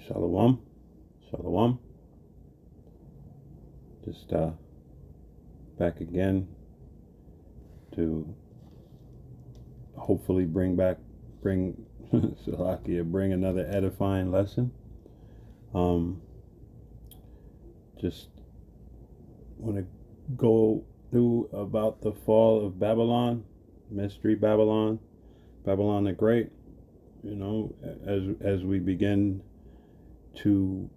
Shalom, shalom. Just back again to hopefully bring Salakia, bring another edifying lesson. Just want to go through about the fall of Babylon, Mystery Babylon, Babylon the Great. You know, as we begin to,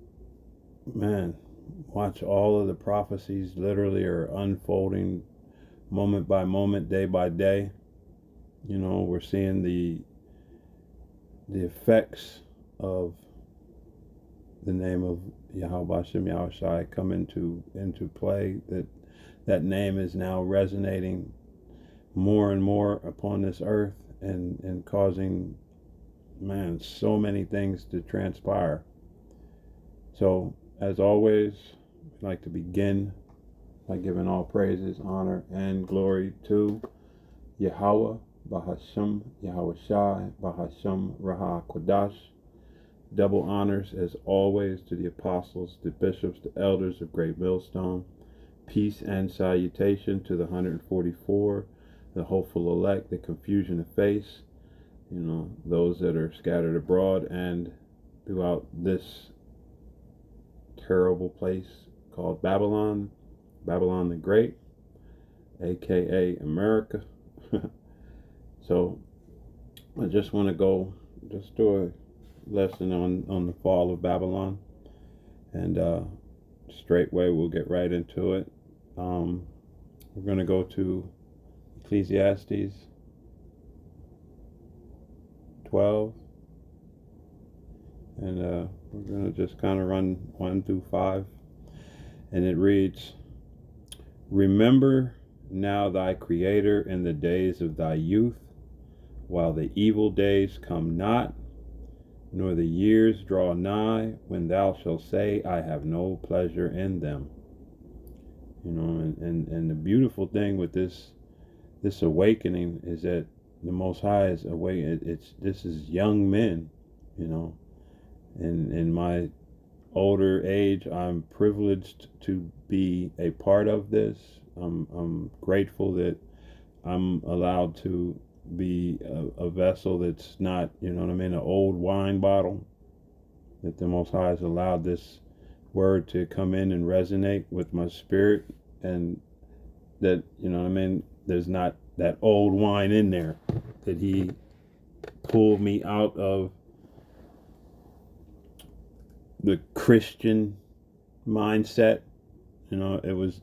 watch all of the prophecies literally are unfolding moment by moment, day by day. You know, we're seeing the effects of the name of Yahweh Hashem Yahushai come into play. That name is now resonating more and more upon this earth and causing, so many things to transpire. So, as always, we'd like to begin by giving all praises, honor, and glory to Yahweh, Bahashem, Yahweh Shai, Bahashem, Raha Kodash. Double honors, as always, to the apostles, the bishops, the elders of Great Millstone. Peace and salutation to the 144, the hopeful elect, the confusion of face, those that are scattered abroad and throughout this terrible place called Babylon, Babylon the Great, aka America. So I just want to go just do a lesson on the fall of Babylon, and straightway we'll get right into it. We're going to go to Ecclesiastes 12, and we're going to just kind of run 1 through 5, and it reads, "Remember now thy Creator in the days of thy youth, while the evil days come not, nor the years draw nigh, when thou shalt say, I have no pleasure in them." And the beautiful thing with this awakening is that the Most High is awakening. This is young men, and in my older age, I'm privileged to be a part of this. I'm grateful that I'm allowed to be a vessel that's not, an old wine bottle, that the Most High has allowed this word to come in and resonate with my spirit, and that, there's not that old wine in there, that He pulled me out of the Christian mindset. It was,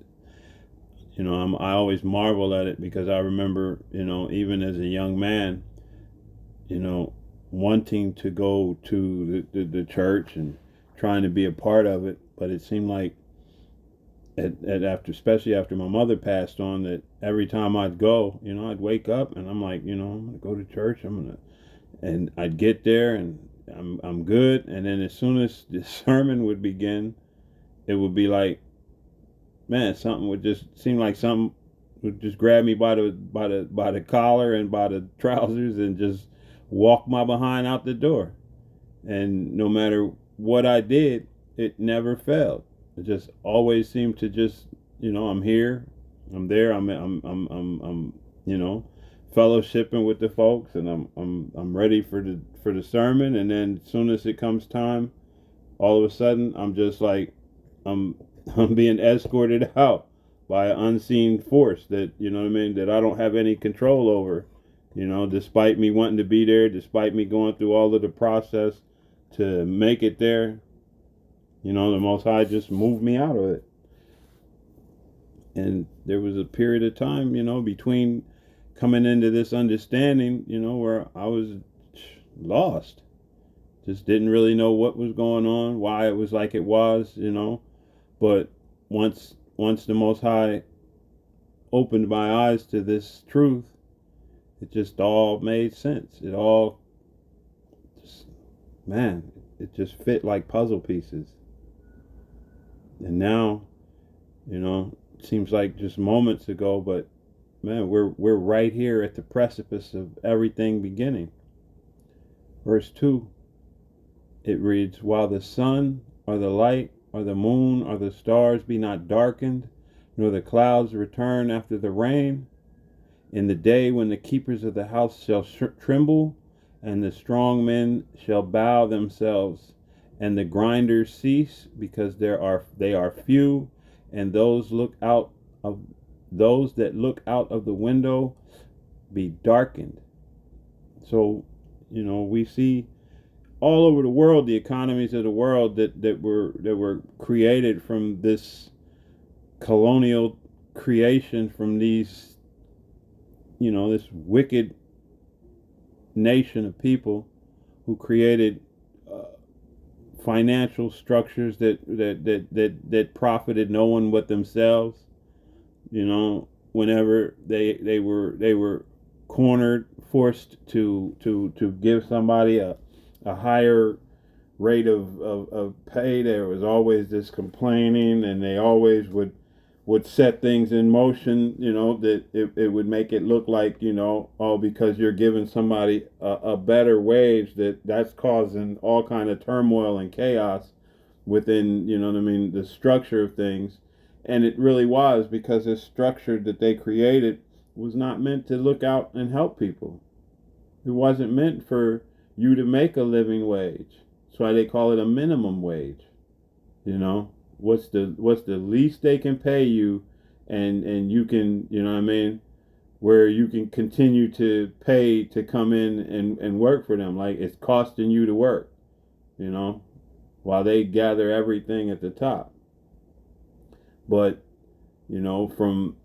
I always marvel at it, because I remember, even as a young man, wanting to go to the church and trying to be a part of it, but it seemed like especially after my mother passed on, that every time I'd go, I'd wake up and I'm like, I'm gonna go to church, and I'd get there and I'm good, and then as soon as the sermon would begin, it would be like, something would just seem like something would just grab me by the collar and by the trousers and just walk my behind out the door. And no matter what I did, it never failed. It just always seemed to just, I'm here, I'm there, I'm fellowshipping with the folks, and I'm ready for the sermon. And then as soon as it comes time, all of a sudden I'm just like, I'm being escorted out by an unseen force that, that I don't have any control over, despite me wanting to be there, despite me going through all of the process to make it there. The Most High just moved me out of it. And there was a period of time, between coming into this understanding, where I was lost. Just didn't really know what was going on, why it was like it was, But once the Most High opened my eyes to this truth, it just all made sense. It all just, it just fit like puzzle pieces. And now, it seems like just moments ago, but we're right here at the precipice of everything beginning. Verse 2, it reads, while the sun or the light or the moon or the stars be not darkened, nor the clouds return after the rain, in the day when the keepers of the house shall tremble, and the strong men shall bow themselves, and the grinders cease, because they are few, and of those that look out of the window be darkened. So, we see all over the world the economies of the world that were created from this colonial creation, from these, this wicked nation of people who created financial structures that profited no one but themselves. Whenever they were cornered, forced to give somebody a higher rate of pay, there was always this complaining, and they always would set things in motion, that it would make it look like, because you're giving somebody a better wage, that's causing all kind of turmoil and chaos within, what I mean, the structure of things. And it really was, because this structure that they created was not meant to look out and help people. It wasn't meant for you to make a living wage. That's why they call it a minimum wage. What's the least they can pay you, and you can, what I mean, where you can continue to pay to come in and work for them, like it's costing you to work, while they gather everything at the top. But from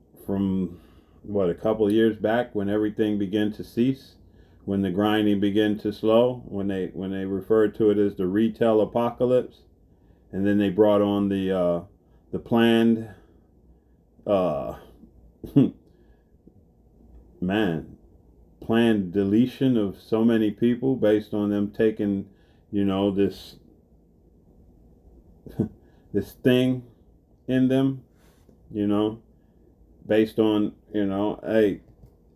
what, a couple of years back, when everything began to cease, when the grinding began to slow, when they referred to it as the retail apocalypse, and then they brought on the planned planned deletion of so many people, based on them taking, this this thing in them, based on, hey,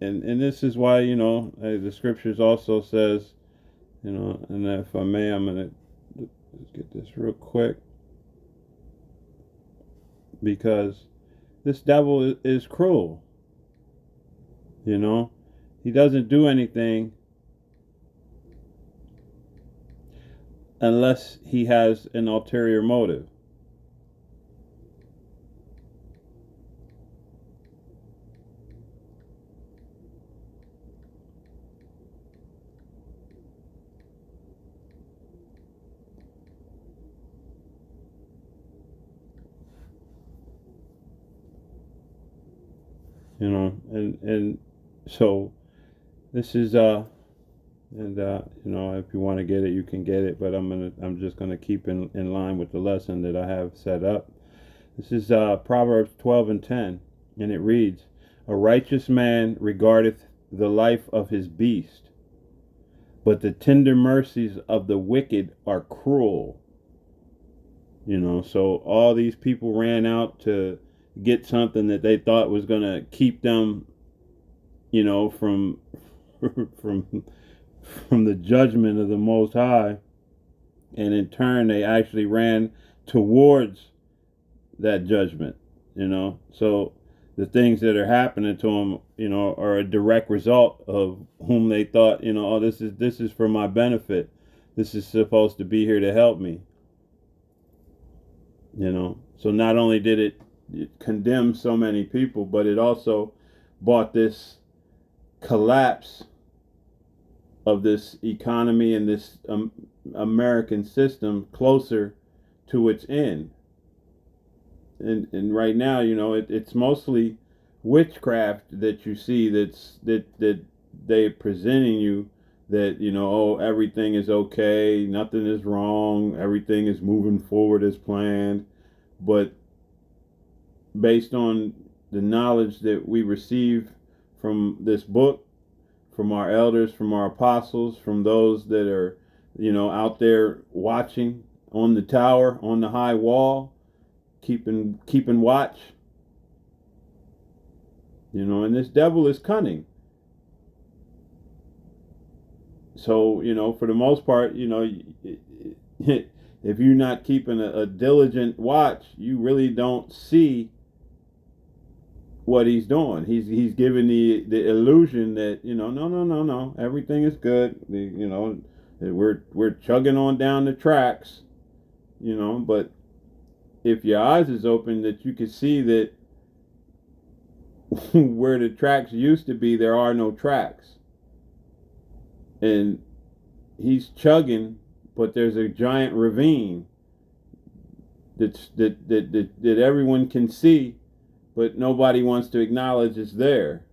and this is why, the scriptures also says, and if I may, I'm gonna just get this real quick, because this devil is cruel. He doesn't do anything unless he has an ulterior motive. And so this is and if you want to get it, you can get it, but I'm just gonna keep in line with the lesson that I have set up. This is Proverbs 12:10, and it reads, a righteous man regardeth the life of his beast, but the tender mercies of the wicked are cruel. So all these people ran out to get something that they thought was going to keep them, from from the judgment of the Most High, and in turn they actually ran towards that judgment. So the things that are happening to them, are a direct result of whom they thought, oh, this is for my benefit. This is supposed to be here to help me. So not only did it condemn so many people, but it also brought this collapse of this economy and this American system closer to its end. And right now, it's mostly witchcraft that you see, that they're presenting you, that, oh, everything is okay, nothing is wrong, everything is moving forward as planned. But based on the knowledge that we receive from this book, from our elders, from our apostles, from those that are, out there watching on the tower, on the high wall, keeping watch, and this devil is cunning. So, for the most part, if you're not keeping a diligent watch, you really don't see what he's doing. He's giving the illusion that, no, everything is good. We're chugging on down the tracks, but if your eyes is open, that you can see that where the tracks used to be, there are no tracks, and he's chugging, but there's a giant ravine that everyone can see, but nobody wants to acknowledge it's there.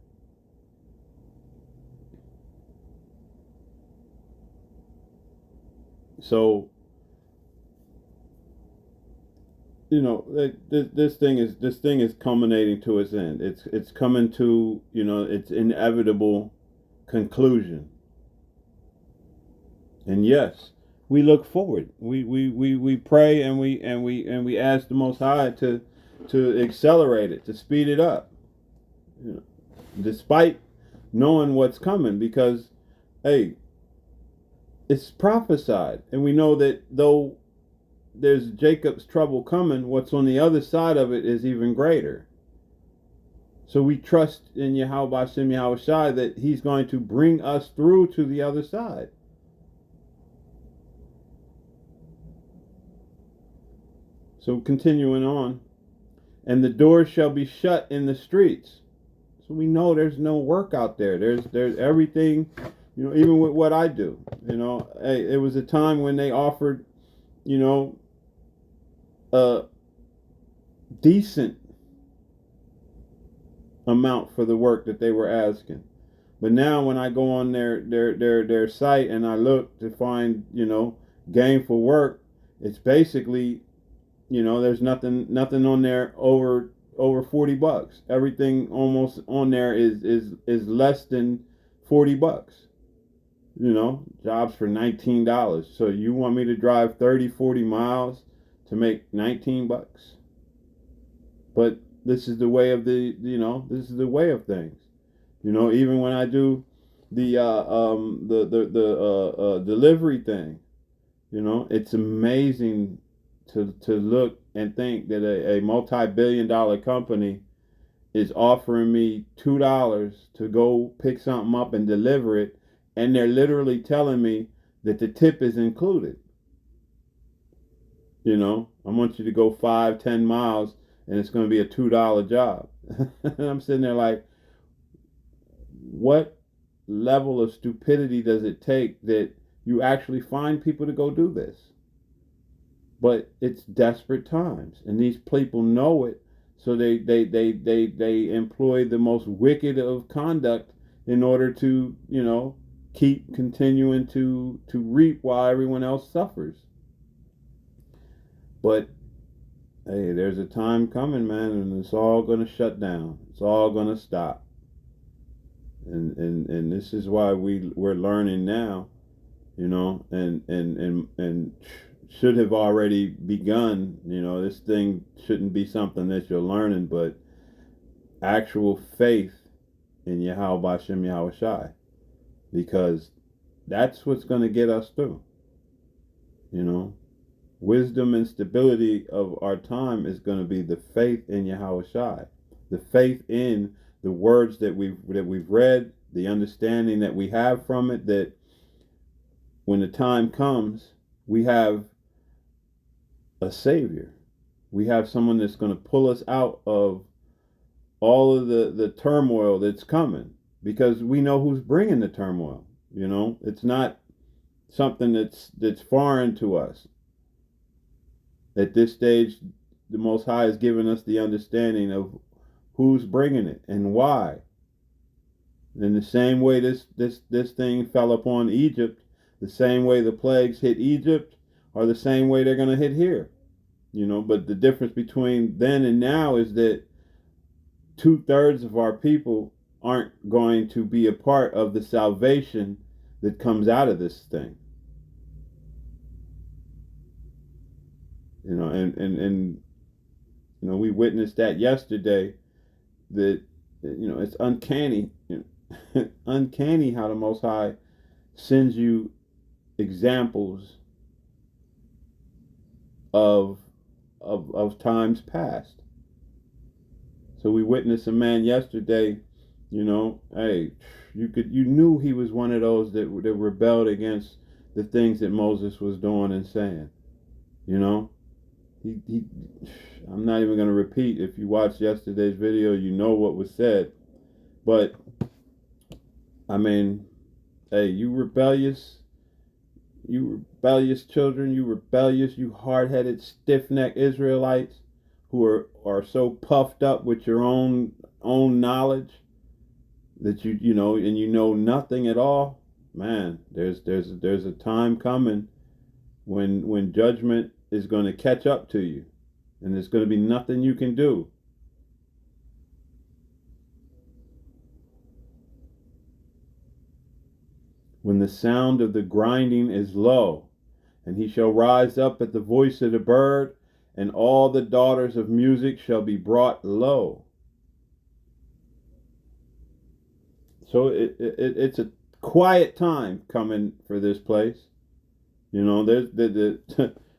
So, this thing is culminating to its end. It's coming to, its inevitable conclusion. And yes, we look forward. We pray, and we ask the Most High to accelerate it, to speed it up, despite knowing what's coming, because, hey, it's prophesied, and we know that though there's Jacob's trouble coming, what's on the other side of it is even greater. So we trust in Yahweh Hashem Yahweh Shai that he's going to bring us through to the other side. So continuing on, and the doors shall be shut in the streets. So we know there's no work out there. There's everything, even with what I do. Hey, it was a time when they offered, a decent amount for the work that they were asking. But now when I go on their site and I look to find, gainful work, it's basically, there's nothing on there over $40. Everything almost on there is less than $40. Jobs for $19. So you want me to drive 30-40 miles to make $19? But this is the way of this is the way of things. Even when I do the delivery thing, it's amazing to look and think that a multi-billion-dollar company is offering me $2 to go pick something up and deliver it, and they're literally telling me that the tip is included. I want you to go 5-10 miles, and it's going to be a $2 job. And I'm sitting there like, what level of stupidity does it take that you actually find people to go do this? But it's desperate times, and these people know it, so they employ the most wicked of conduct in order to, keep continuing to reap while everyone else suffers. But hey, there's a time coming, man, and it's all going to shut down. It's all going to stop. And this is why we're learning now, and should have already begun. This thing shouldn't be something that you're learning, but actual faith in Yahweh Hashem Yahweh Shai, because that's what's going to get us through. Wisdom and stability of our time is going to be the faith in Yahweh Shai, the faith in the words that we've read, the understanding that we have from it, that when the time comes, we have a savior. We have someone that's going to pull us out of all of the turmoil that's coming, because we know who's bringing the turmoil. It's not something that's foreign to us. At this stage, the Most High has given us the understanding of who's bringing it and why. In the same way this thing fell upon Egypt, the same way the plagues hit Egypt are the same way they're going to hit here. But the difference between then and now is that 2/3 of our people aren't going to be a part of the salvation that comes out of this thing. And we witnessed that yesterday, that it's uncanny, uncanny how the Most High sends you examples of of times past. So we witnessed a man yesterday, hey, you knew he was one of those that rebelled against the things that Moses was doing and saying. You know, he I'm not even going to repeat. If you watched yesterday's video, you know what was said. But I mean, hey, you rebellious children, you hard-headed, stiff-necked Israelites who are so puffed up with your own knowledge that you know and you know nothing at all. Man, there's a time coming when judgment is going to catch up to you, and there's going to be nothing you can do. When the sound of the grinding is low, and he shall rise up at the voice of the bird, and all the daughters of music shall be brought low. So it's a quiet time coming for this place. There's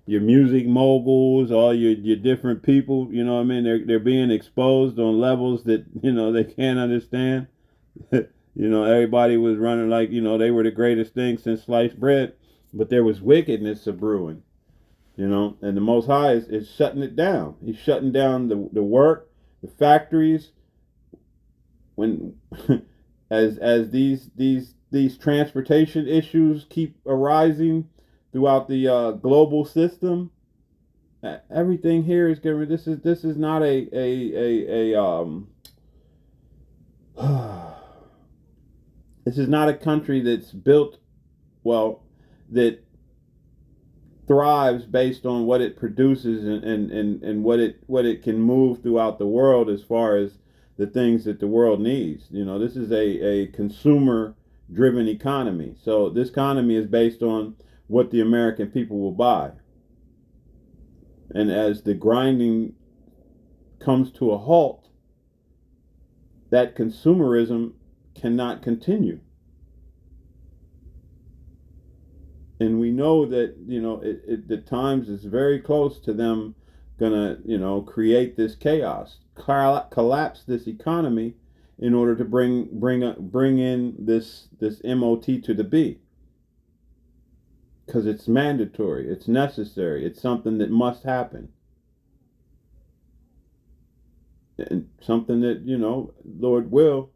your music moguls, all your different people. You know what I mean? They're being exposed on levels that they can't understand. Everybody was running like they were the greatest thing since sliced bread, but there was wickedness a brewing. And the Most High is shutting it down. He's shutting down the work, the factories. When as these transportation issues keep arising throughout the global system, everything here is getting. This is not a this is not a country that's built well, that thrives based on what it produces and what it can move throughout the world as far as the things that the world needs. This is a consumer driven economy. So this economy is based on what the American people will buy. And as the grinding comes to a halt, that consumerism cannot continue. And we know that the times is very close to them gonna create this chaos, collapse this economy in order to bring in this MOT to the B, because it's mandatory, it's necessary, it's something that must happen, and something that Lord will,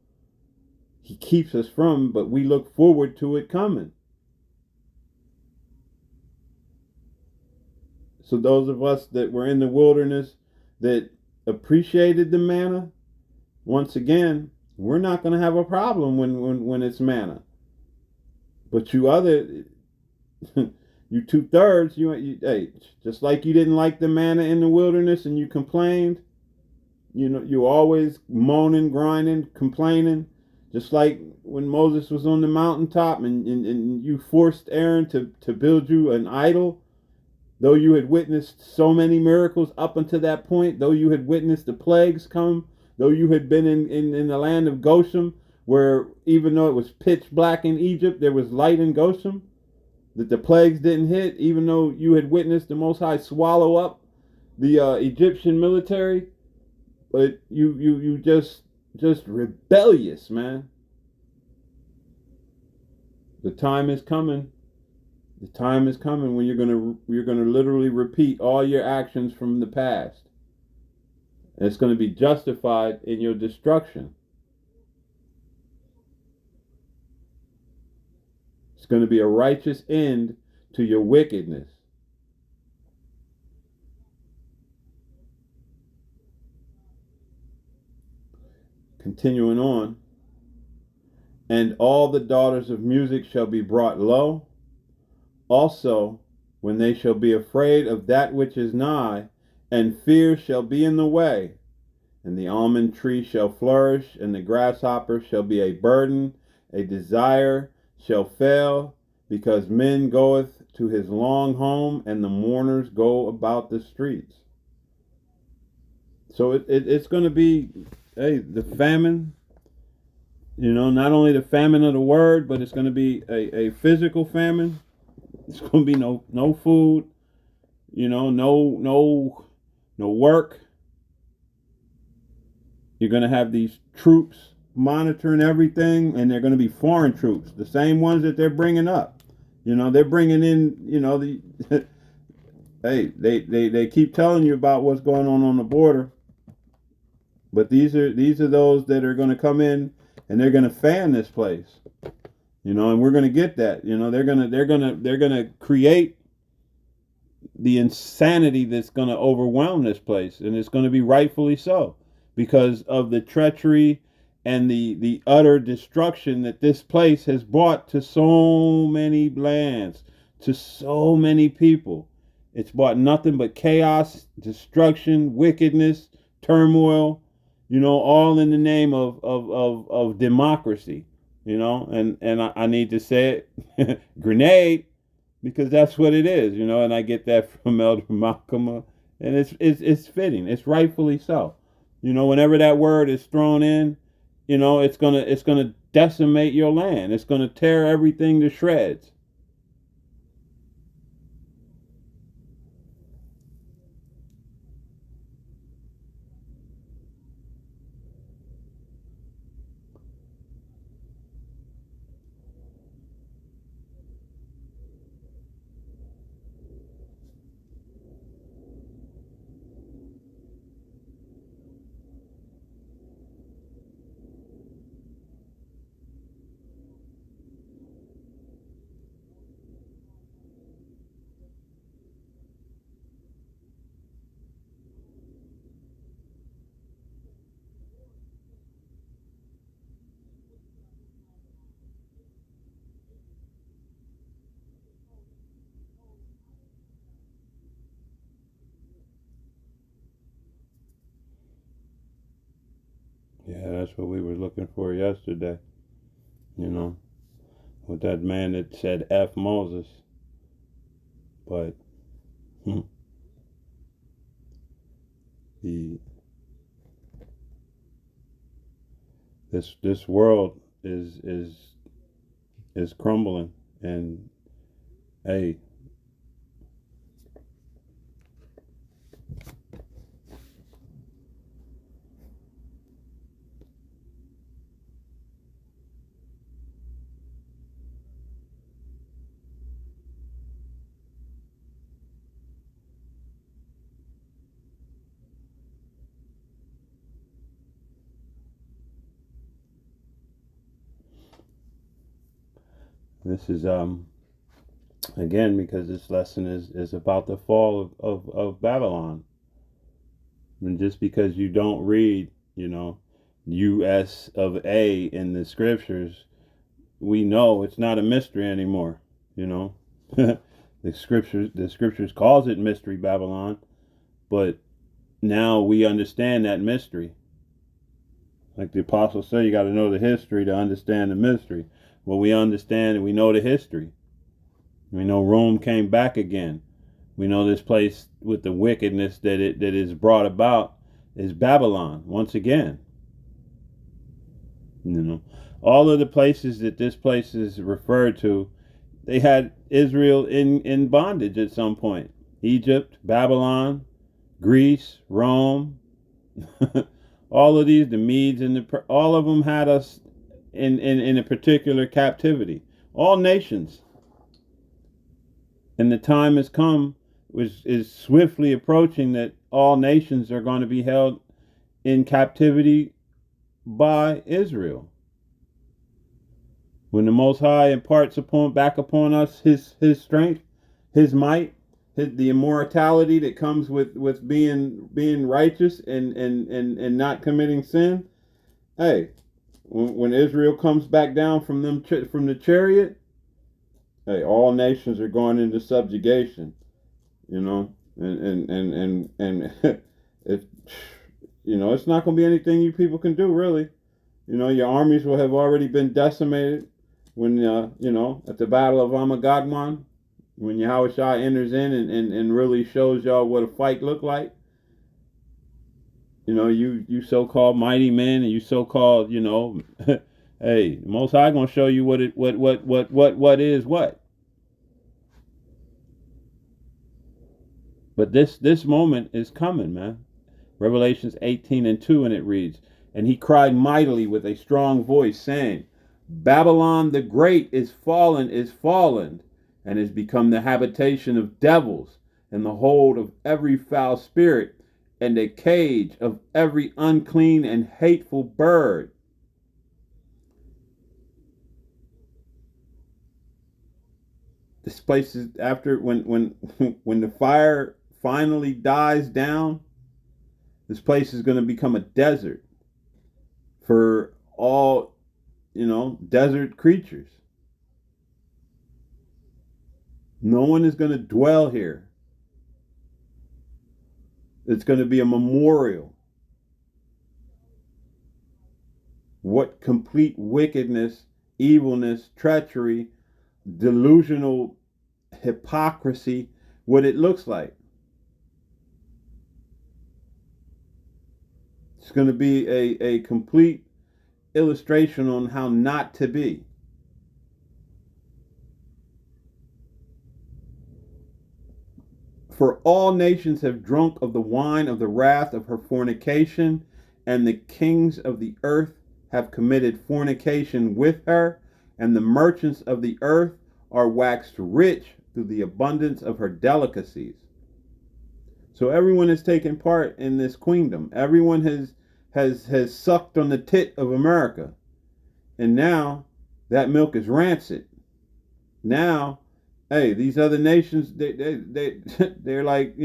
He keeps us from, but we look forward to it coming. So those of us that were in the wilderness that appreciated the manna, once again, we're not going to have a problem when it's manna. But you other, you 2/3, hey, just like you didn't like the manna in the wilderness and you complained, you always moaning, grinding, complaining. Just like when Moses was on the mountaintop and you forced Aaron to build you an idol. Though you had witnessed so many miracles up until that point, though you had witnessed the plagues come, though you had been in the land of Goshen, where even though it was pitch black in Egypt, there was light in Goshen, that the plagues didn't hit, even though you had witnessed the Most High swallow up the Egyptian military, but you just rebellious, man. The time is coming. The time is coming when you're gonna literally repeat all your actions from the past. And it's going to be justified in your destruction. It's going to be a righteous end to your wickedness. Continuing on. And all the daughters of music shall be brought low. Also, when they shall be afraid of that which is nigh, and fear shall be in the way, and the almond tree shall flourish, and the grasshopper shall be a burden, a desire shall fail, because men goeth to his long home, and the mourners go about the streets. So it's going to be, hey, the famine. Not only the famine of the word, but it's going to be a physical famine. It's going to be no food. no work. You're going to have these troops monitoring everything, and they're going to be foreign troops, the same ones that they're bringing up. They're bringing in, the hey, they keep telling you about what's going on the border, but these are those that are going to come in, and they're going to fan this place. And we're going to get that. They're going to create the insanity that's going to overwhelm this place, and it's going to be rightfully so, because of the treachery and the utter destruction that this place has brought to so many lands, to so many people. It's brought nothing but chaos, destruction, wickedness, turmoil, all in the name of democracy, and I need to say it, grenade, because that's what it is, and I get that from Elder Malcolm, and it's fitting, it's rightfully so. Whenever that word is thrown in, it's gonna decimate your land. It's gonna tear everything to shreds. Yeah, that's what we were looking for yesterday. You know, with that man that said F Moses, but the this world is crumbling, and hey, this is again, because this lesson is about the fall of Babylon. And just because you don't read, US of A in the scriptures, we know it's not a mystery anymore. You know, the scriptures calls it mystery Babylon, but now we understand that mystery. Like the apostles say, you got to know the history to understand the mystery. Well, we understand and we know the history. We know Rome came back again. We know this place with the wickedness that is brought about is Babylon once again. All of the places that this place is referred to, they had Israel in bondage at some point. Egypt, Babylon, Greece, Rome, all of these, the Medes and all of them had us in a particular captivity. All nations. And the time has come, which is swiftly approaching, that all nations are going to be held in captivity by Israel. When the Most High imparts back upon us his strength, his might, the immortality that comes with being righteous and not committing sin. Hey, when Israel comes back down from the chariot, hey, all nations are going into subjugation. And it, it's not going to be anything you people can do, really. Your armies will have already been decimated when at the Battle of Armageddon, when Yahushua enters in and really shows y'all what a fight looked like. You so-called mighty men, and you so-called, hey, the Most High gonna show you what is what. But this moment is coming, man. Revelations 18:2, and it reads, "And he cried mightily with a strong voice, saying, Babylon the great is fallen, and is become the habitation of devils, and the hold of every foul spirit, and a cage of every unclean and hateful bird." This place is after when when the fire finally dies down, this place is going to become a desert for all, desert creatures. No one is going to dwell here. It's going to be a memorial. What complete wickedness, evilness, treachery, delusional hypocrisy, what it looks like. It's going to be a complete illustration on how not to be. For all nations have drunk of the wine of the wrath of her fornication, and the kings of the earth have committed fornication with her, and the merchants of the earth are waxed rich through the abundance of her delicacies. So everyone has taken part in this queendom. Everyone has sucked on the tit of America. And now that milk is rancid. Now, hey, these other nations, they're like,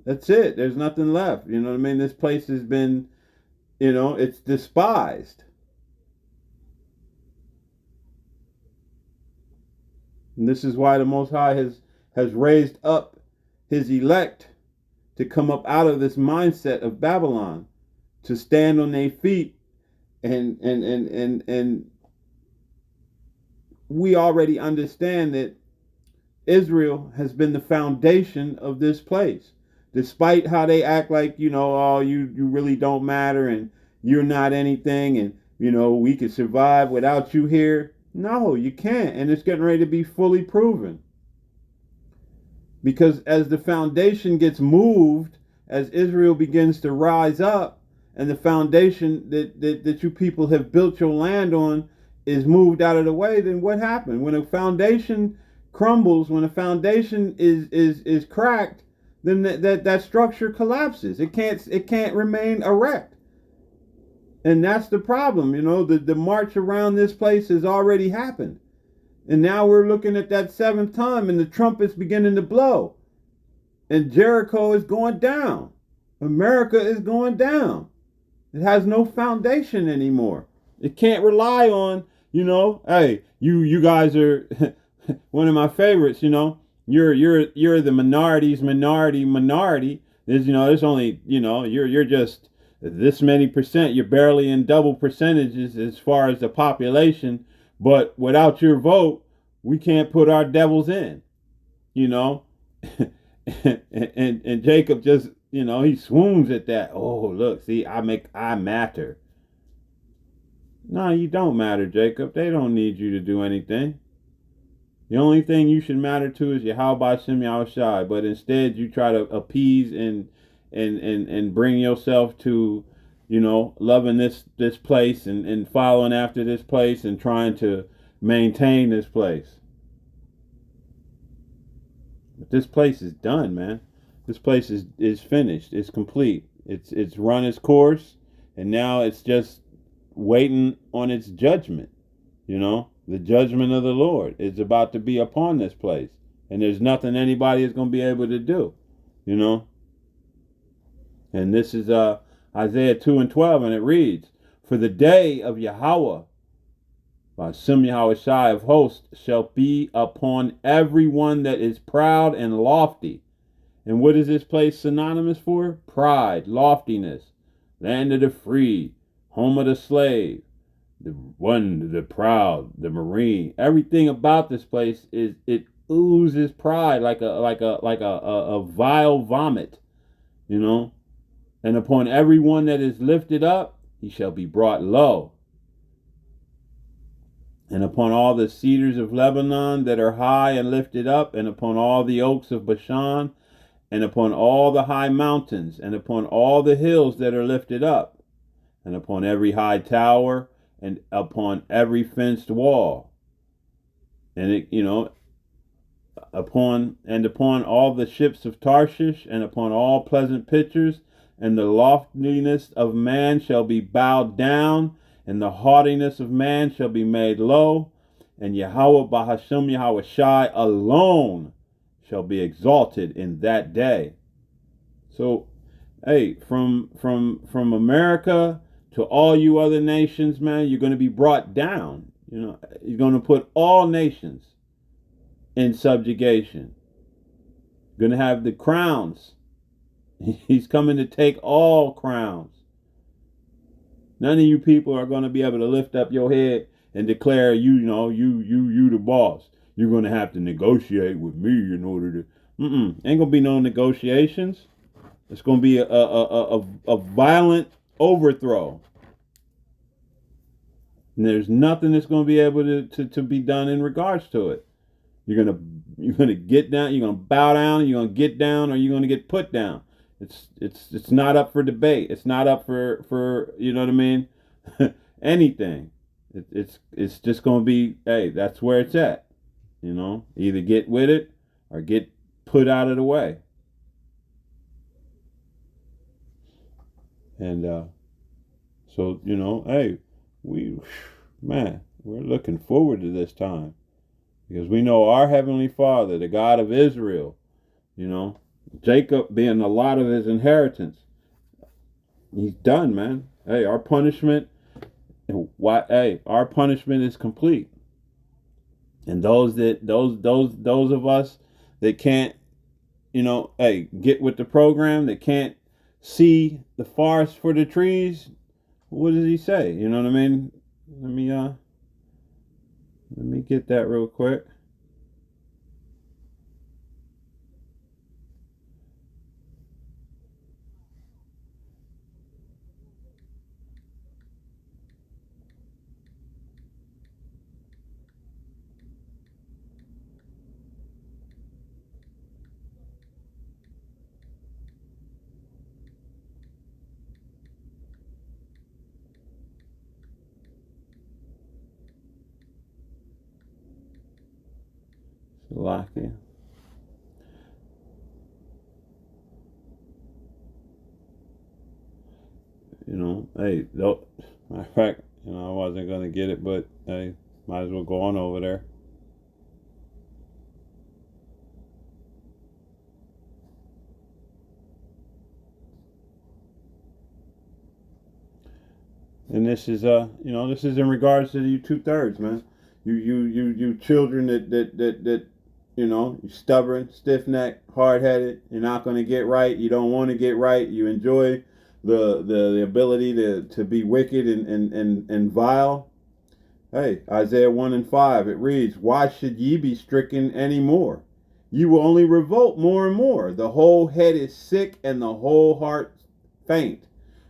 that's it. There's nothing left. You know what I mean? This place has been, it's despised. And this is why the Most High has raised up his elect to come up out of this mindset of Babylon, to stand on their feet, and we already understand that Israel has been the foundation of this place. Despite how they act like, oh, you really don't matter and you're not anything, and we could survive without you here. No, you can't, and it's getting ready to be fully proven. Because as the foundation gets moved, as Israel begins to rise up, and the foundation that you people have built your land on is moved out of the way, then what happened? When a foundation crumbles, when a foundation is cracked, then that structure collapses. It can't remain erect. And that's the problem. The march around this place has already happened. And now we're looking at that seventh time, and the trumpet's beginning to blow. And Jericho is going down. America is going down. It has no foundation anymore. It can't rely on, hey, you guys are one of my favorites, you're the minority's minority. There's only, you're just this many percent. You're barely in double percentages as far as the population, but without your vote, we can't put our devils in, and Jacob just, he swoons at that. Oh, look, see, I matter. No, you don't matter, Jacob. They don't need you to do anything. The only thing you should matter to is Yahweh Shem Yahushai, but instead you try to appease and bring yourself to, loving this place and following after this place and trying to maintain this place. But this place is done, man. This place is finished. It's complete. It's run its course, and now it's just waiting on its judgment. The judgment of the Lord is about to be upon this place, and there's nothing anybody is going to be able to do. And this is Isaiah 2:12, and it reads, "For the day of Yahweh, by Shem Yahushai of hosts, shall be upon every one that is proud and lofty." And what is this place synonymous for? Pride, loftiness, land of the free, home of the slave, the proud, the marine. Everything about this place it oozes pride like a vile vomit, And upon every one that is lifted up, he shall be brought low. And upon all the cedars of Lebanon that are high and lifted up, and upon all the oaks of Bashan, and upon all the high mountains, and upon all the hills that are lifted up, and upon every high tower, and upon every fenced wall, and upon all the ships of Tarshish, and upon all pleasant pictures, and the loftiness of man shall be bowed down, and the haughtiness of man shall be made low, and Yahweh Bahashem Yahweh Shai alone shall be exalted in that day. So, hey, from America to all you other nations, man, you're going to be brought down. You're going to put all nations in subjugation. You're going to have the crowns. He's coming to take all crowns. None of you people are going to be able to lift up your head and declare you the boss. You're going to have to negotiate with me in order to. Ain't going to be no negotiations. It's going to be a violent overthrow. And there's nothing that's going to be able to be done in regards to it. You're gonna get down. You're gonna bow down. You're gonna get down, or you're gonna get put down. It's not up for debate. It's not up for you know what I mean. Anything. It's just gonna be, hey, that's where it's at. Either get with it or get put out of the way. And so hey, we're looking forward to this time. Because we know our Heavenly Father, the God of Israel, Jacob being a lot of his inheritance, he's done, man. Hey, our punishment is complete. And those of us that can't, get with the program, that can't see the forest for the trees, what does he say? You know what I mean? Let me get that real quick. Slovakia. Hey, matter of fact, I wasn't gonna get it, but hey, might as well go on over there. And this is this is in regards to you 2/3, man. You children that you're stubborn, stiff necked, hard headed. You're not going to get right. You don't want to get right. You enjoy the ability to be wicked and vile. Hey, Isaiah 1:5, it reads, "Why should ye be stricken any more? You will only revolt more and more. The whole head is sick, and the whole heart faint.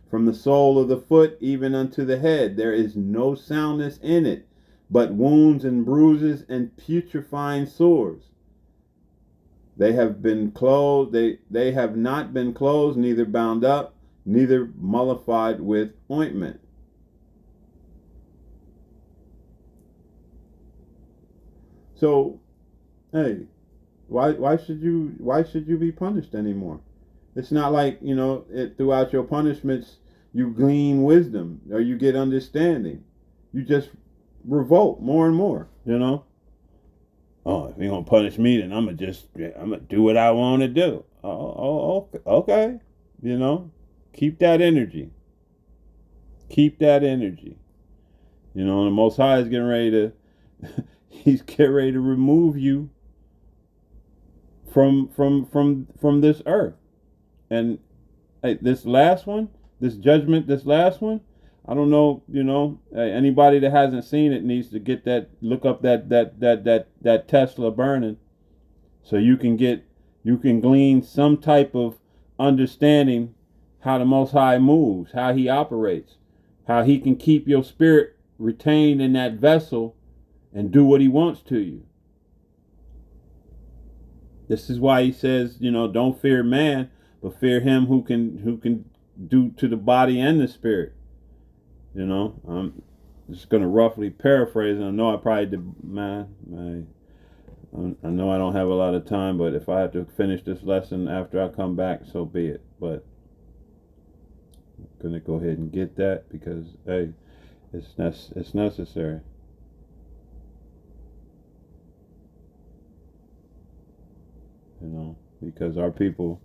From the sole of the foot even unto the head, there is no soundness in it, but wounds and bruises and putrefying sores. They have been clothed, they have not been closed, neither bound up, neither mollified with ointment." So, hey, why should you be punished anymore? It's not like, throughout your punishments you glean wisdom or you get understanding. You just revolt more and more, Oh, if you're gonna punish me, then I'm gonna do what I want to do. Oh, okay. Keep that energy. Keep that energy. And the Most High is getting ready to He's getting ready to remove you from this earth. And hey, this last one, this last one, I don't know, anybody that hasn't seen it needs to look up that Tesla burning, so you can glean some type of understanding how the Most High moves, how He operates, how He can keep your spirit retained in that vessel and do what He wants to you. This is why he says, don't fear man, but fear him who can do to the body and the spirit. I'm just gonna roughly paraphrase, and I know I probably did, man. I know I don't have a lot of time, but if I have to finish this lesson after I come back, so be it. But I'm gonna go ahead and get that because hey, it's necessary. Because our people,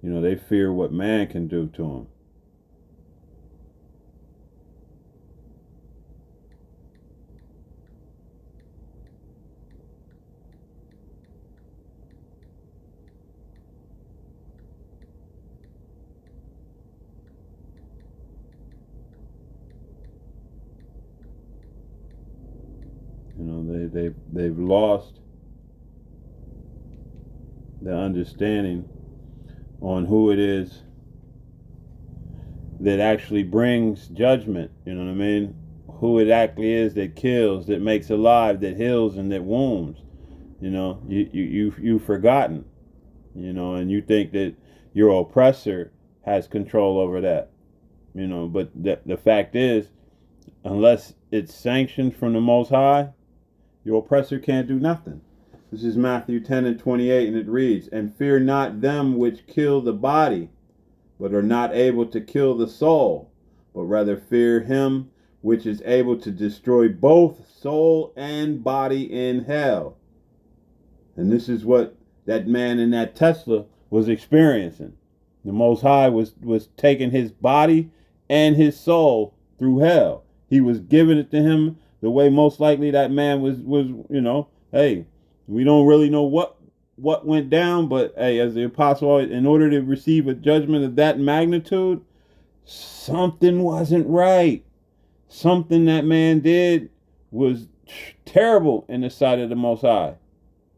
they fear what man can do to them. They've lost the understanding on who it is that actually brings judgment. You know what I mean? Who it actually is that kills, that makes alive, that heals, and that wounds. You've forgotten. And you think that your oppressor has control over that. But the fact is, unless it's sanctioned from the Most High, your oppressor can't do nothing. This is Matthew 10 and 28, and it reads, "And fear not them which kill the body, but are not able to kill the soul, but rather fear him which is able to destroy both soul and body in hell." And this is what that man in that Tesla was experiencing. The Most High was taking his body and his soul through hell. He was giving it to him the way most likely that man was hey, we don't really know what went down, but hey, as the apostle, in order to receive a judgment of that magnitude, something wasn't right. Something that man did was terrible in the sight of the Most High,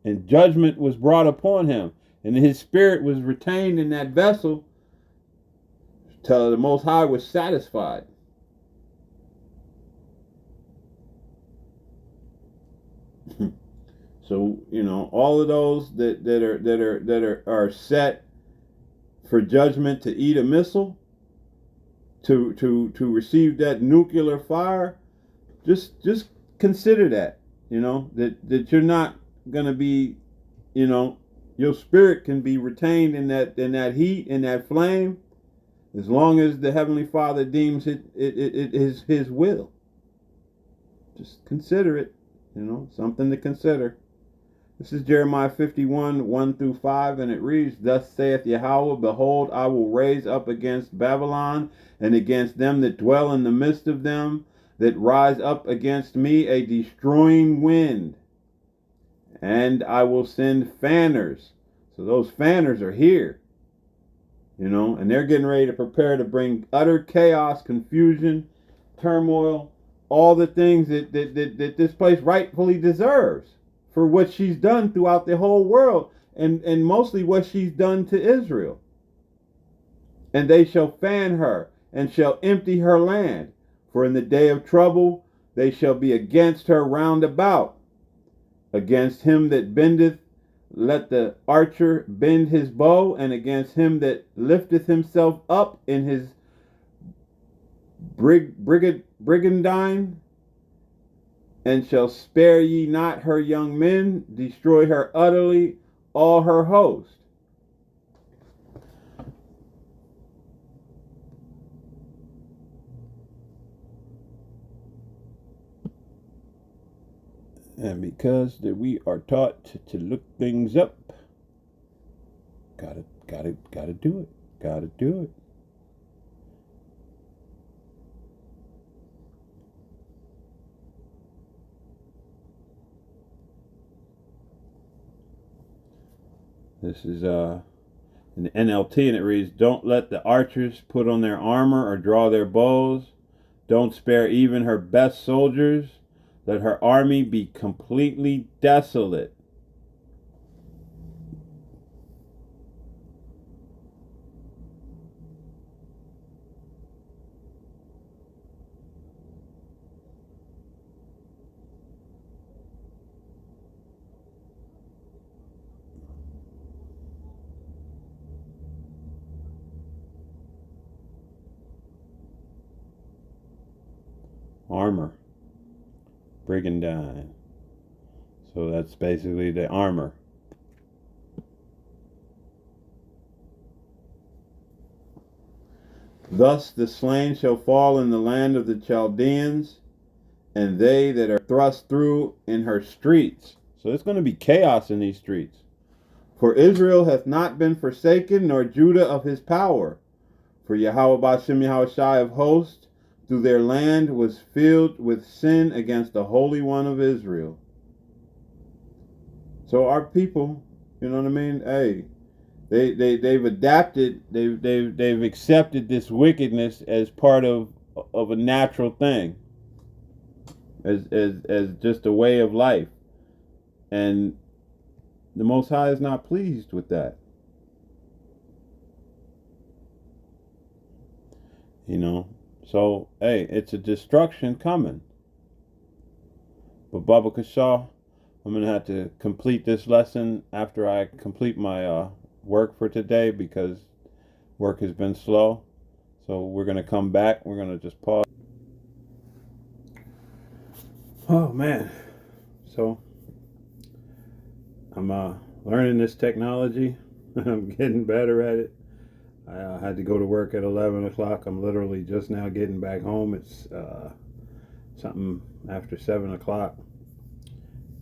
and judgment was brought upon him, and his spirit was retained in that vessel till the Most High was satisfied. So all of those that are set for judgment to eat a missile, to receive that nuclear fire, just consider that that you're not gonna be, your spirit can be retained in that heat, in that flame, as long as the Heavenly Father deems it is His will. Just consider it, something to consider. This is Jeremiah 51, 1 through 5, and it reads, "Thus saith Yahweh, Behold, I will raise up against Babylon, and against them that dwell in the midst of them, that rise up against me, a destroying wind. And I will send fanners." So those fanners are here, and they're getting ready to prepare to bring utter chaos, confusion, turmoil, all the things that this place rightfully deserves for what she's done throughout the whole world, and mostly what she's done to Israel. "And they shall fan her, and shall empty her land. For in the day of trouble they shall be against her round about. Against him that bendeth, let the archer bend his bow, and against him that lifteth himself up in his brigandine, and shall spare ye not her young men, destroy her utterly, all her host." And because that we are taught to look things up, gotta do it. Gotta do it. This is in the NLT, and it reads, "Don't let the archers put on their armor or draw their bows. Don't spare even her best soldiers. Let her army be completely desolate." Armor. Brigandine. So that's basically the armor. Thus the slain shall fall in the land of the Chaldeans, and they that are thrust through in her streets. So it's going to be chaos in these streets. For Israel hath not been forsaken, nor Judah of his power. For Yahweh Bashem Yahushai of hosts, through their land was filled with sin against the Holy One of Israel. So our people, you know what I mean? Hey, they've adapted, they've accepted this wickedness as part of a natural thing, as just a way of life, and the Most High is not pleased with that. You know, so hey, it's a destruction coming. But Baba Kashaw, I'm gonna have to complete this lesson after I complete my work for today, because work has been slow. So we're gonna come back. We're gonna just pause. Oh man, so I'm learning this technology. I'm getting better at it. I had to go to work at 11 o'clock. I'm literally just now getting back home. It's something after 7 o'clock.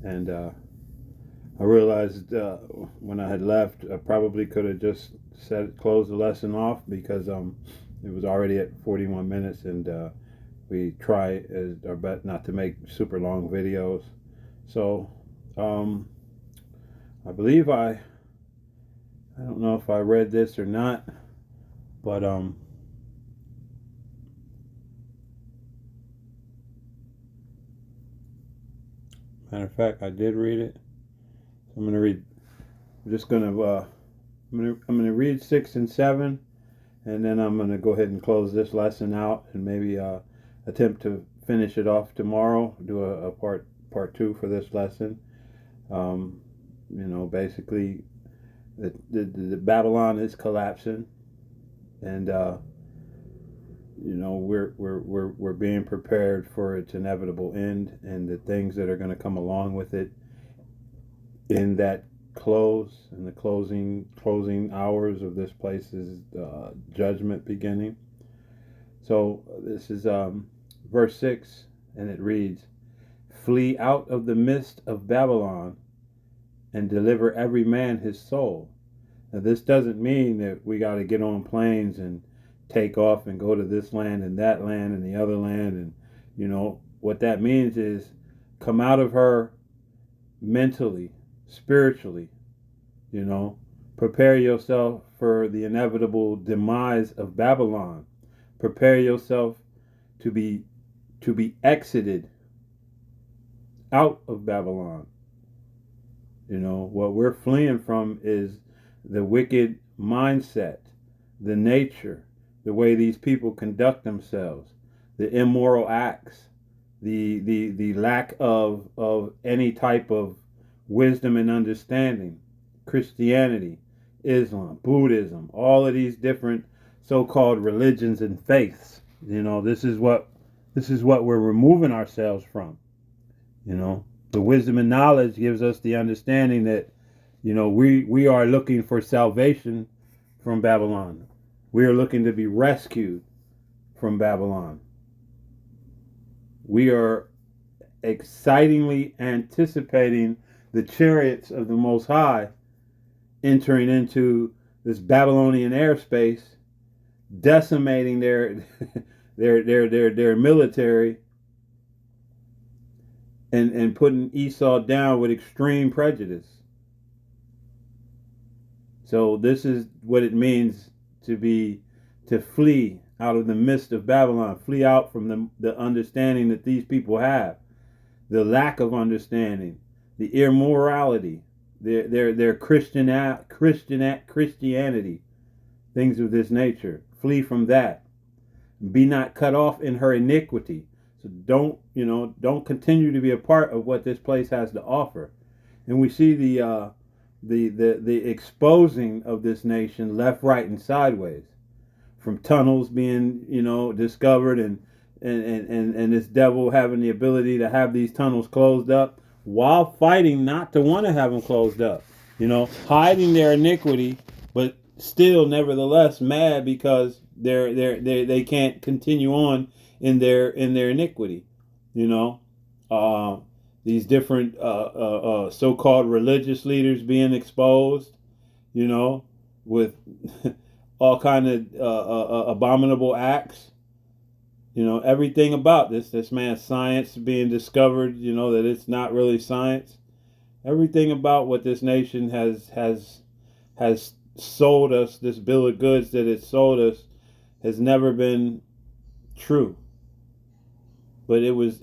And I realized when I had left, I probably could have just closed the lesson off, because it was already at 41 minutes, and we try our best not to make super long videos. So I believe I don't know if I read this or not, but matter of fact, I did read it. So I'm gonna read. I'm just gonna I'm gonna read 6 and 7, and then I'm gonna go ahead and close this lesson out, and maybe attempt to finish it off tomorrow. Do a part 2 for this lesson. You know, basically, the Babylon is collapsing, and you know, we're being prepared for its inevitable end, and the things that are going to come along with it in that in the closing hours of this place's judgment beginning. So this is verse 6, and it reads, "Flee out of the midst of Babylon, and deliver every man his soul." Now, this doesn't mean that we got to get on planes and take off and go to this land and that land and the other land. And, you know, what that means is come out of her mentally, spiritually, you know, prepare yourself for the inevitable demise of Babylon. Prepare yourself to be exited out of Babylon. You know, what we're fleeing from is the wicked mindset, the nature, the way these people conduct themselves, the immoral acts, the lack of any type of wisdom and understanding. Christianity, Islam, Buddhism, all of these different so-called religions and faiths. You know, this is what we're removing ourselves from. You know, the wisdom and knowledge gives us the understanding that, you know, we are looking for salvation from Babylon. We are looking to be rescued from Babylon. We are excitingly anticipating the chariots of the Most High entering into this Babylonian airspace, decimating their military, and putting Esau down with extreme prejudice. So this is what it means to flee out of the midst of Babylon, flee out from the understanding that these people have, the lack of understanding, the immorality, their Christianity, things of this nature. Flee from that. Be not cut off in her iniquity. So don't continue to be a part of what this place has to offer. And we see the exposing of this nation left, right, and sideways, from tunnels being discovered, and and this devil having the ability to have these tunnels closed up while fighting not to want to have them closed up. Hiding their iniquity, but still nevertheless mad because they can't continue on in their iniquity. These different so-called religious leaders being exposed, with all kind of abominable acts. Everything about this man's science being discovered, that it's not really science. Everything about what this nation has sold us, this bill of goods that it sold us, has never been true. But it was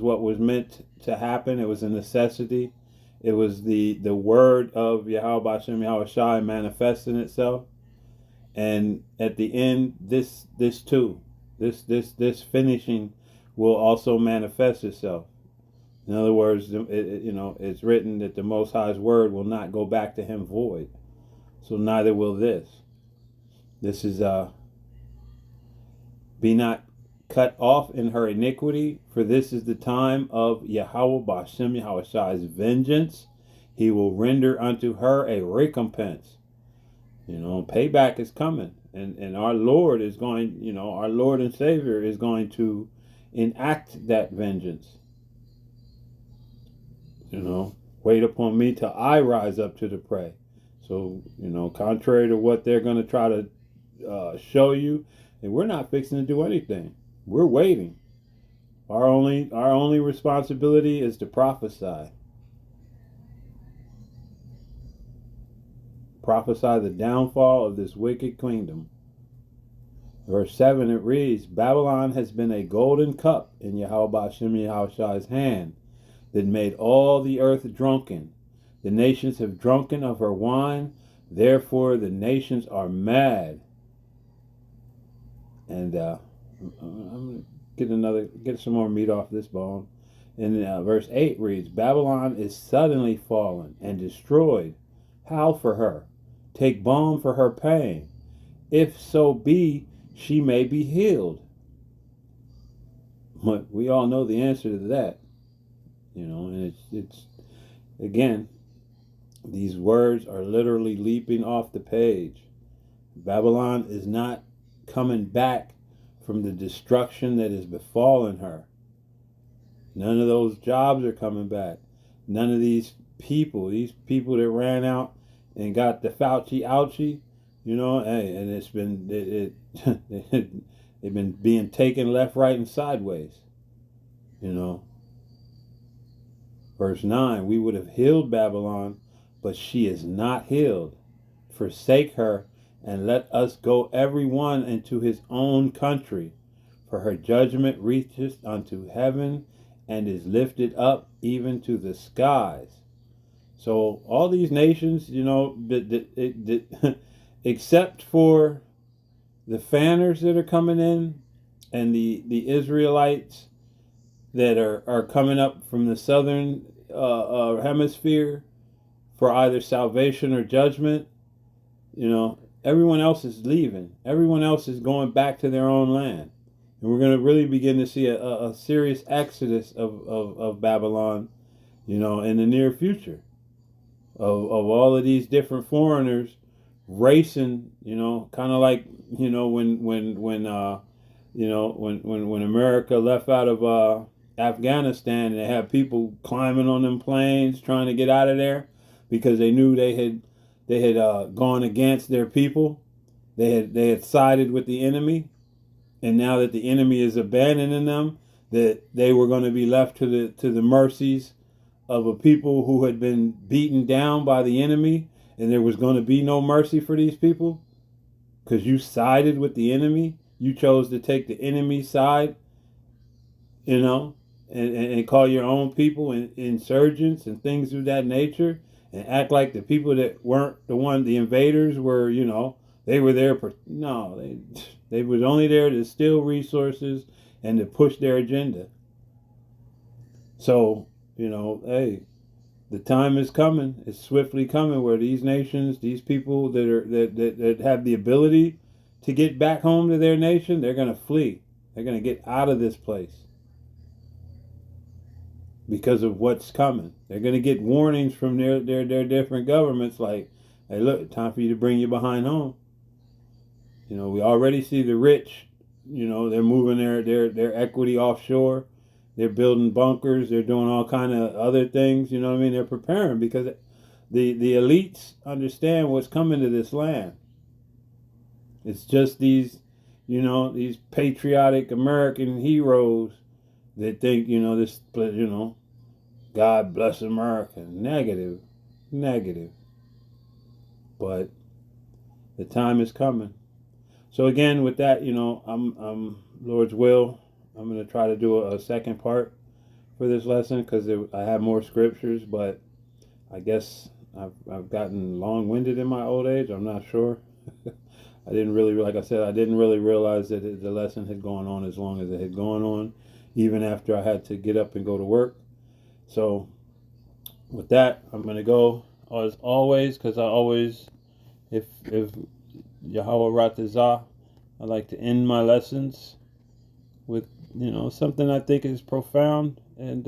what was meant to happen. It was a necessity. It was the word of Yahweh Hashem Yahweh Shai manifesting itself. And at the end, this too, this finishing will also manifest itself. In other words, it's written that the Most High's word will not go back to him void. So neither will this. This is be not cut off in her iniquity, for this is the time of Yahweh B'Hashem Yahweh Shai's vengeance. He will render unto her a recompense. Payback is coming. And our Lord is going, our Lord and Savior is going to enact that vengeance. Wait upon me till I rise up to the prey. So, contrary to what they're going to try to show you, and we're not fixing to do anything. We're waiting. Our only responsibility is to prophesy. Prophesy the downfall of this wicked kingdom. Verse 7, it reads, Babylon has been a golden cup in Yahweh Hashem Yahweh Shai's hand that made all the earth drunken. The nations have drunken of her wine, therefore the nations are mad. And I'm gonna get some more meat off this bone. And verse 8 reads, Babylon is suddenly fallen and destroyed. Howl for her. Take balm for her pain. If so be, she may be healed. But we all know the answer to that. And it's again, these words are literally leaping off the page. Babylon is not coming back from the destruction that has befallen her. None of those jobs are coming back. None of these people that ran out and got the Fauci ouchie, and it's been they've been being taken left, right, and sideways. Verse 9, we would have healed Babylon, but she is not healed. Forsake her, and let us go every one into his own country. For her judgment reacheth unto heaven, and is lifted up even to the skies. So all these nations, except for the fanners that are coming in, and the Israelites that are coming up from the southern hemisphere for either salvation or judgment, everyone else is leaving. Everyone else is going back to their own land. And we're going to really begin to see a serious exodus of Babylon, in the near future. Of all of these different foreigners racing, kind of like, when America left out of Afghanistan, and they had people climbing on them planes trying to get out of there because they knew they had gone against their people. They had sided with the enemy, and now that the enemy is abandoning them, that they were going to be left to the mercies of a people who had been beaten down by the enemy, and there was going to be no mercy for these people because you sided with the enemy. You chose to take the enemy's side, and call your own people insurgents and things of that nature, and act like the people that weren't the invaders were, they were there. No, they was only there to steal resources and to push their agenda. So, hey, the time is coming. It's swiftly coming where these nations, these people that have the ability to get back home to their nation, they're going to flee. They're going to get out of this place because of what's coming. They're going to get warnings from their different governments like, hey, look, time for you to bring your behind home. You know, we already see the rich, you know, they're moving their equity offshore. They're building bunkers. They're doing all kind of other things. You know what I mean? They're preparing because the elites understand what's coming to this land. It's just these, you know, these patriotic American heroes that think, you know, this, you know, God bless America. Negative, negative. But the time is coming. So again, with that, you know, I'm Lord's will. I'm going to try to do a second part for this lesson because I have more scriptures, but I guess I've gotten long-winded in my old age. I'm not sure. I didn't really, like I said, I didn't really realize that the lesson had gone on as long as it had gone on, even after I had to get up and go to work. So with that, I'm going to go as always, because I always, if Yahweh Ratazah, I like to end my lessons with, you know, something I think is profound and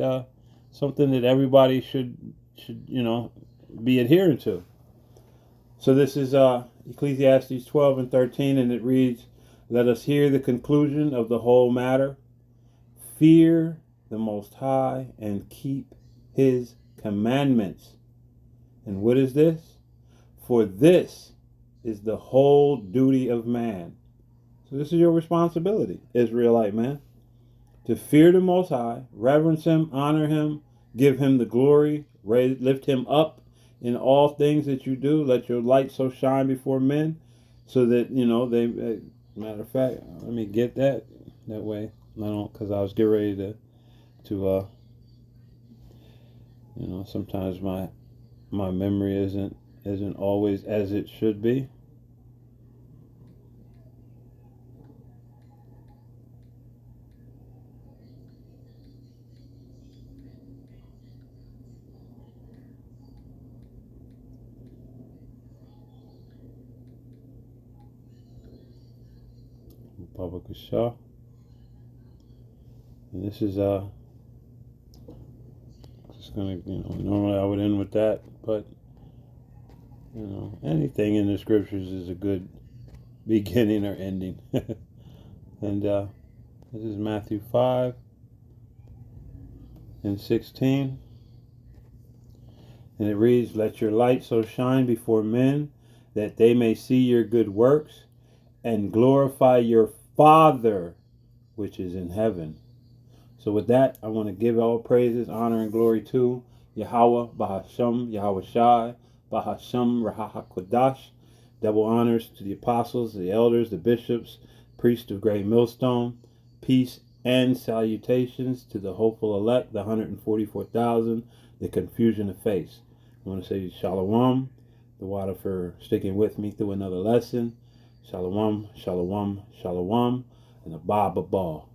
something that everybody should you know, be adhering to. So this is Ecclesiastes 12 and 13, and it reads, "Let us hear the conclusion of the whole matter. Fear the Most High and keep His commandments." And what is this? "For this is the whole duty of man." So this is your responsibility, Israelite man, to fear the Most High, reverence Him, honor Him, give Him the glory, lift Him up in all things that you do. Let your light so shine before men, so that, you know, they. Matter of fact, let me get that way. I don't, because I was getting ready to you know, sometimes my memory isn't always as it should be. Public Shah. And this is just gonna, you know, normally I would end with that, but you know, anything in the scriptures is a good beginning or ending. And this is Matthew 5 and 16. And it reads, "Let your light so shine before men that they may see your good works and glorify your Father which is in heaven." So with that, I want to give all praises, honor, and glory to Yahweh, Bahasham, Yahweh Shai, Bahasham, Rahahakodash. Double honors to the apostles, the elders, the bishops, priests of Great Millstone. Peace and salutations to the hopeful elect, the 144,000, the confusion of face. I want to say Shalom, the water for sticking with me through another lesson. Shalom, Shalom, Shalom, and a Baba Ball.